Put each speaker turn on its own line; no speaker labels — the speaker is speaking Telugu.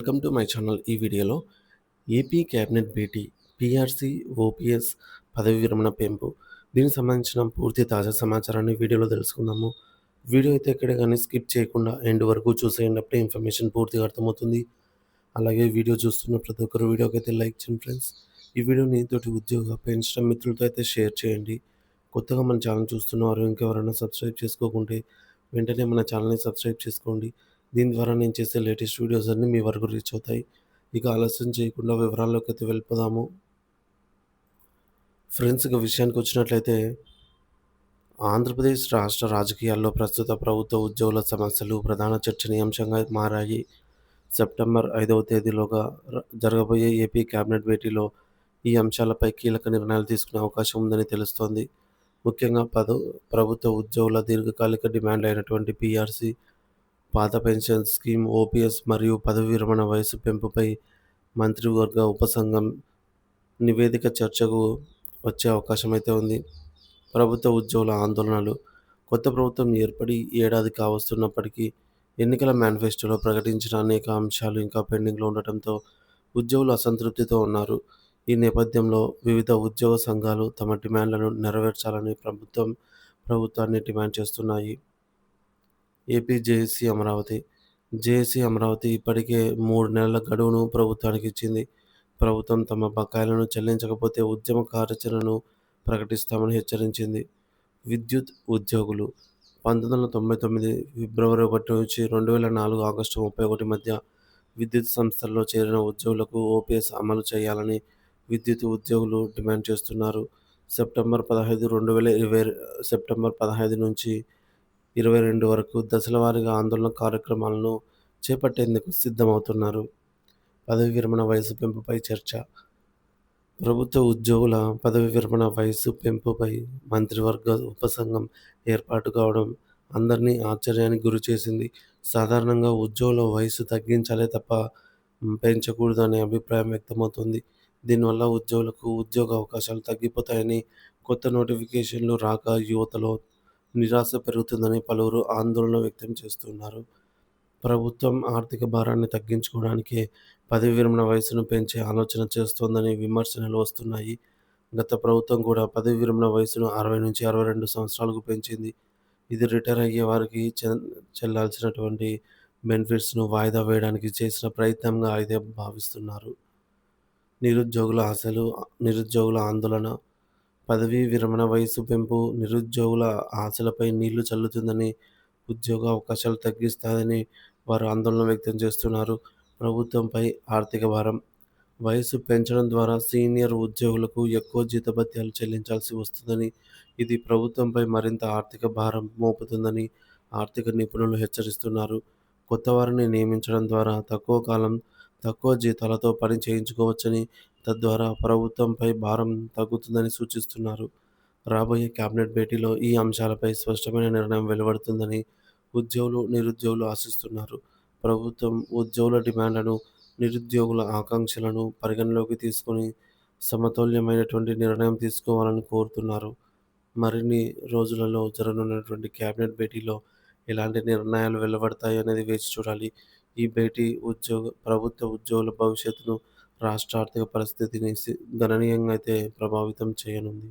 Welcome to my channel. ఈ వీడియోలో ఏపీ క్యాబినెట్ భేటీ, పీఆర్సీ, ఓపీఎస్ పదవి విరమణ పెంపు, దీనికి సంబంధించిన పూర్తి తాజా సమాచారాన్ని వీడియోలో తెలుసుకుందాము. వీడియో అయితే ఎక్కడ కానీ స్కిప్ చేయకుండా ఎండ్ వరకు చూసేయండి. అప్పుడే ఇన్ఫర్మేషన్ పూర్తిగా అర్థమవుతుంది. అలాగే వీడియో చూస్తున్న ప్రతి ఒక్కరు వీడియోకి అయితే లైక్ చేయండి ఫ్రెండ్స్. ఈ వీడియోని తోటి ఉద్యోగ పెన్షన్ మిత్రులతో అయితే షేర్ చేయండి. కొత్తగా మన ఛానల్ చూస్తున్నవారు ఇంకెవరైనా సబ్స్క్రైబ్ చేసుకోకుంటే వెంటనే మన ఛానల్ని సబ్స్క్రైబ్ చేసుకోండి. దీని ద్వారా నేను చేసే లేటెస్ట్ వీడియోస్ అన్నీ మీ వరకు రీచ్ అవుతాయి. ఇక ఆలస్యం చేయకుండా వివరాల్లోకి అయితే వెళ్ళిపోదాము. ఫ్రెండ్స్, ఇక విషయానికి వచ్చినట్లయితే ఆంధ్రప్రదేశ్ రాష్ట్ర రాజకీయాల్లో ప్రస్తుత ప్రభుత్వ ఉద్యోగుల సమస్యలు ప్రధాన చర్చనీయాంశంగా మారాయి. సెప్టెంబర్ 5వ తేదీలోగా జరగబోయే ఏపీ కేబినెట్ భేటీలో ఈ అంశాలపై కీలక నిర్ణయాలు తీసుకునే అవకాశం ఉందని తెలుస్తోంది. ముఖ్యంగా ప్రభుత్వ ఉద్యోగుల దీర్ఘకాలిక డిమాండ్ అయినటువంటి పీఆర్సీ, పాత పెన్షన్ స్కీమ్, ఓపీఎస్ మరియు పదవి విరమణ వయసు పెంపుపై మంత్రివర్గ ఉపసంఘం నివేదిక చర్చకు వచ్చే అవకాశం అయితే ఉంది. ప్రభుత్వ ఉద్యోగుల ఆందోళనలు. కొత్త ప్రభుత్వం ఏర్పడి ఏడాది కావస్తున్నప్పటికీ ఎన్నికల మేనిఫెస్టోలో ప్రకటించిన అనేక అంశాలు ఇంకా పెండింగ్లో ఉండటంతో ఉద్యోగులు అసంతృప్తితో ఉన్నారు. ఈ నేపథ్యంలో వివిధ ఉద్యోగ సంఘాలు తమ డిమాండ్లను నెరవేర్చాలని ప్రభుత్వాన్ని డిమాండ్ చేస్తున్నాయి. AP JAC Amaravati. JAC Amaravati ఇప్పటికే 3 నెలల గడువును ప్రభుత్వానికి ఇచ్చింది. ప్రభుత్వం తమ బకాయిలను చెల్లించకపోతే ఉద్యమ కార్యాచరణను ప్రకటిస్తామని హెచ్చరించింది. విద్యుత్ ఉద్యోగులు. 1999 ఫిబ్రవరి 1 నుంచి 2004 ఆగస్టు 31 మధ్య విద్యుత్ సంస్థల్లో చేరిన ఉద్యోగులకు ఓపీఎస్ అమలు చేయాలని విద్యుత్ ఉద్యోగులు డిమాండ్ చేస్తున్నారు. సెప్టెంబర్ 15 నుంచి 22 వరకు దశలవారీగా ఆందోళన కార్యక్రమాలను చేపట్టేందుకు సిద్ధమవుతున్నారు. పదవి విరమణ వయసు పెంపుపై చర్చ. ప్రభుత్వ ఉద్యోగుల పదవి విరమణ వయసు పెంపుపై మంత్రివర్గ ఉపసంఘం ఏర్పాటు కావడం అందరినీ ఆశ్చర్యానికి గురిచేసింది. సాధారణంగా ఉద్యోగుల వయసు తగ్గించాలే తప్ప పెంచకూడదు అనే అభిప్రాయం వ్యక్తమవుతుంది. దీనివల్ల ఉద్యోగులకు ఉద్యోగ అవకాశాలు తగ్గిపోతాయని, కొత్త నోటిఫికేషన్లు రాక యువతలో నిరాశ పెరుగుతుందని పలువురు ఆందోళన వ్యక్తం చేస్తున్నారు. ప్రభుత్వం ఆర్థిక భారాన్ని తగ్గించుకోవడానికే పదవి విరమణ వయసును పెంచే ఆలోచన చేస్తోందని విమర్శలు వస్తున్నాయి. గత ప్రభుత్వం కూడా పదవి విరమణ వయసును 60 నుంచి 62 సంవత్సరాలకు పెంచింది. ఇది రిటైర్ అయ్యే వారికి చెల్లాల్సినటువంటి బెనిఫిట్స్ను వాయిదా వేయడానికి చేసిన ప్రయత్నంగా అయితే భావిస్తున్నారు. నిరుద్యోగుల ఆశలు, నిరుద్యోగుల ఆందోళన. పదవీ విరమణ వయసు పెంపు నిరుద్యోగుల ఆశలపై నీళ్లు చల్లుతుందని, ఉద్యోగ అవకాశాలు తగ్గిస్తాయని వారు ఆందోళన వ్యక్తం చేస్తున్నారు. ప్రభుత్వంపై ఆర్థిక భారం. వయసు పెంచడం ద్వారా సీనియర్ ఉద్యోగులకు ఎక్కువ జీతభత్యాలు చెల్లించాల్సి వస్తుందని, ఇది ప్రభుత్వంపై మరింత ఆర్థిక భారం మోపుతుందని ఆర్థిక నిపుణులు హెచ్చరిస్తున్నారు. కొత్త వారిని నియమించడం ద్వారా తక్కువ కాలం, తక్కువ జీతాలతో పని చేయించుకోవచ్చని, తద్వారా ప్రభుత్వంపై భారం తగ్గుతుందని సూచిస్తున్నారు. రాబోయే కేబినెట్ భేటీలో ఈ అంశాలపై స్పష్టమైన నిర్ణయం వెలువడుతుందని ఉద్యోగులు, నిరుద్యోగులు ఆశిస్తున్నారు. ప్రభుత్వం ఉద్యోగుల డిమాండ్లను, నిరుద్యోగుల ఆకాంక్షలను పరిగణలోకి తీసుకొని సమతుల్యమైనటువంటి నిర్ణయం తీసుకోవాలని కోరుతున్నారు. మరిన్ని రోజులలో జరగనున్నటువంటి కేబినెట్ భేటీలో ఎలాంటి నిర్ణయాలు వెలువడతాయి అనేది వేచి చూడాలి. ఈ భేటీ ప్రభుత్వ ఉద్యోగుల భవిష్యత్తును, రాష్ట్ర ఆర్థిక పరిస్థితిని గణనీయంగా అయితే ప్రభావితం చేయనుంది.